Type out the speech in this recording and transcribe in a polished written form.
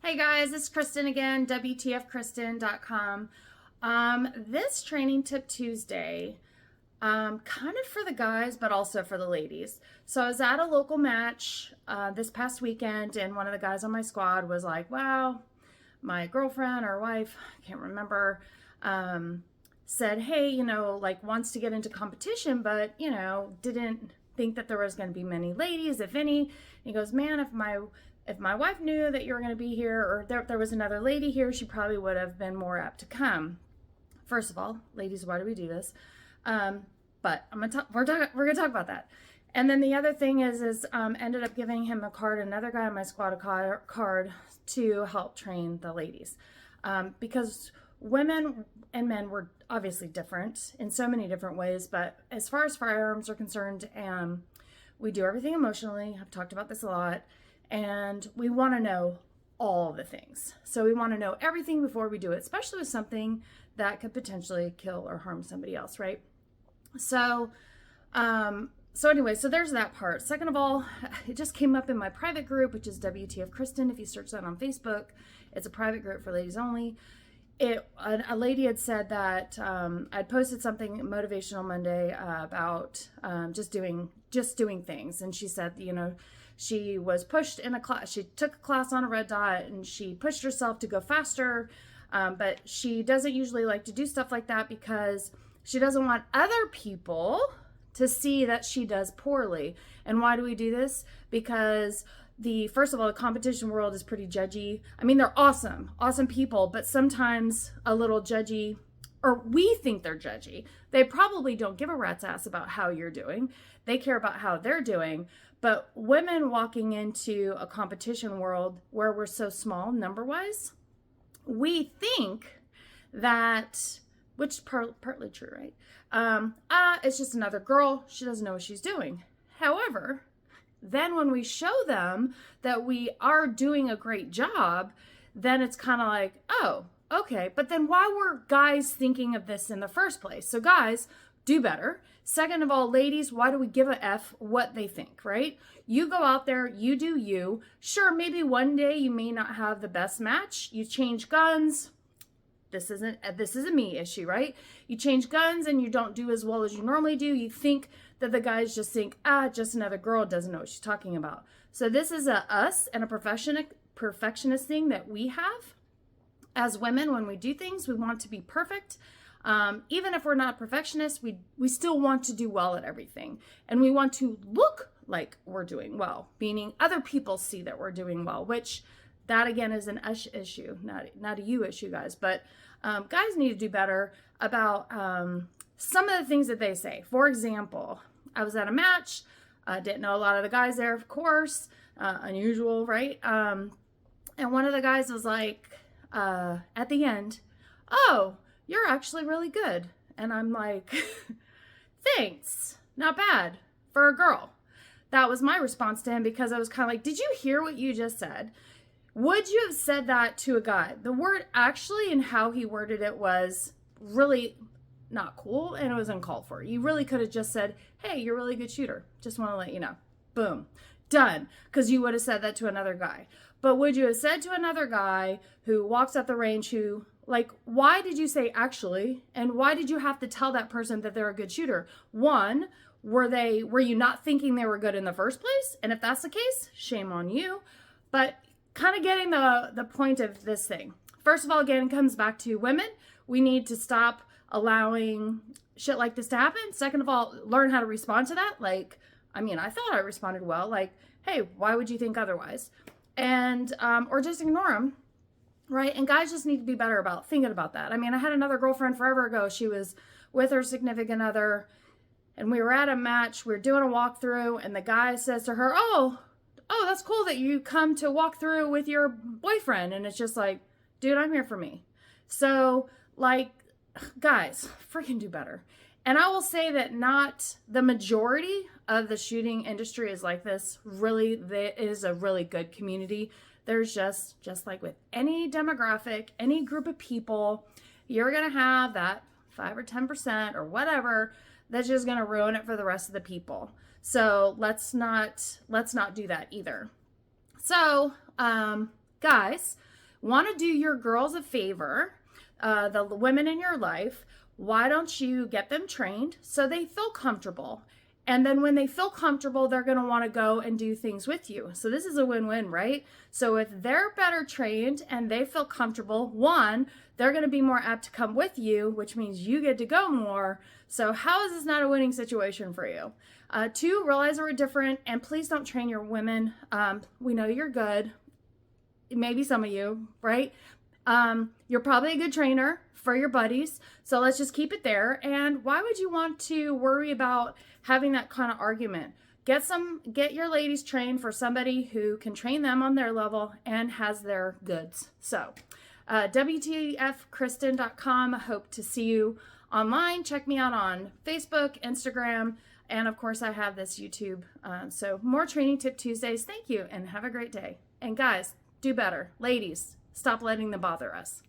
Hey guys, it's Kristen again, WTFKristen.com. This training tip Tuesday, kind of for the guys, but also for the ladies. So I was at a local match this past weekend, and one of the guys on my squad was like, wow, my girlfriend or wife, I can't remember, said, hey, wants to get into competition, but, didn't think that there was going to be many ladies, if any. And he goes, man, if my wife knew that you were going to be here, or there was another lady here, she probably would have been more apt to come. First of all, ladies, why do we do this? But we're going to talk about that. And then the other thing is ended up giving him a card, another guy on my squad a card to help train the ladies. Because women and men were obviously different in so many different ways, but as far as firearms are concerned, we do everything emotionally. I've talked about this a lot. And we want to know all the things. So we want to know everything before we do it, especially with something that could potentially kill or harm somebody else, right? So anyway, so there's that part. Second of all, it just came up in my private group, which is WTF Kristen. If you search that on Facebook, it's a private group for ladies only. A lady had said that I'd posted something motivational Monday about just doing things, and she said, she was pushed in a class. She took a class on a red dot and she pushed herself to go faster. But she doesn't usually like to do stuff like that because she doesn't want other people to see that she does poorly. And why do we do this? Because first of all, the competition world is pretty judgy. I mean, they're awesome people, but sometimes a little judgy, or we think they're judgy. They probably don't give a rat's ass about how you're doing. They care about how they're doing. But women walking into a competition world where we're so small number-wise, we think that, which is partly true, right? It's just another girl. She doesn't know what she's doing. However, then when we show them that we are doing a great job, then it's kind of like, oh, okay. But then why were guys thinking of this in the first place? So guys, do better. Second of all, ladies, why do we give a F what they think, right? You go out there, you do you. Sure, maybe one day you may not have the best match. You change guns. This isn't a me issue, right? You change guns and you don't do as well as you normally do. You think that the guys just think, just another girl doesn't know what she's talking about. So this is a us and a perfectionist thing that we have as women. When we do things, we want to be perfect. Even if we're not perfectionists, we still want to do well at everything. And we want to look like we're doing well, meaning other people see that we're doing well, which that again is an us issue, not a you issue, guys. But guys need to do better about some of the things that they say. For example, I was at a match, didn't know a lot of the guys there, of course, unusual, right? And one of the guys was like, at the end, oh, you're actually really good. And I'm like, thanks. Not bad for a girl. That was my response to him, because I was kind of like, did you hear what you just said? Would you have said that to a guy? The word actually and how he worded it was really not cool, and it was uncalled for. You really could have just said, hey, you're a really good shooter. Just want to let you know. Boom. Done. Because you would have said that to another guy. But would you have said to another guy who walks at the range who, why did you say actually? And why did you have to tell that person that they're a good shooter? One, were you not thinking they were good in the first place? And if that's the case, shame on you. But kind of getting the point of this thing. First of all, again, it comes back to women. We need to stop allowing shit like this to happen. Second of all, learn how to respond to that. I thought I responded well. Hey, why would you think otherwise? And, or just ignore them. Right? And guys just need to be better about thinking about that. I had another girlfriend forever ago. She was with her significant other, and we were at a match. We were doing a walkthrough, and the guy says to her, oh, that's cool that you come to walk through with your boyfriend. And it's just like, dude, I'm here for me. So, guys, freaking do better. And I will say that not the majority of the shooting industry is like this. Really, there is a really good community. There's just like with any demographic, any group of people, you're going to have that 5 or 10% or whatever that's just going to ruin it for the rest of the people. So let's not do that either. So, guys, want to do your girls a favor, the women in your life, why don't you get them trained so they feel comfortable? And then when they feel comfortable, they're going to want to go and do things with you. So this is a win-win, right? So if they're better trained and they feel comfortable, one, they're going to be more apt to come with you, which means you get to go more. So how is this not a winning situation for you? Two, realize we're different, and please don't train your women. We know you're good. Maybe some of you, right? You're probably a good trainer for your buddies. So let's just keep it there. And why would you want to worry about having that kind of argument? Get your ladies trained for somebody who can train them on their level and has their goods. So, WTFKristen.com. Hope to see you online. Check me out on Facebook, Instagram, and of course I have this YouTube. So more Training Tip Tuesdays. Thank you and have a great day. And guys, do better. Ladies, stop letting them bother us.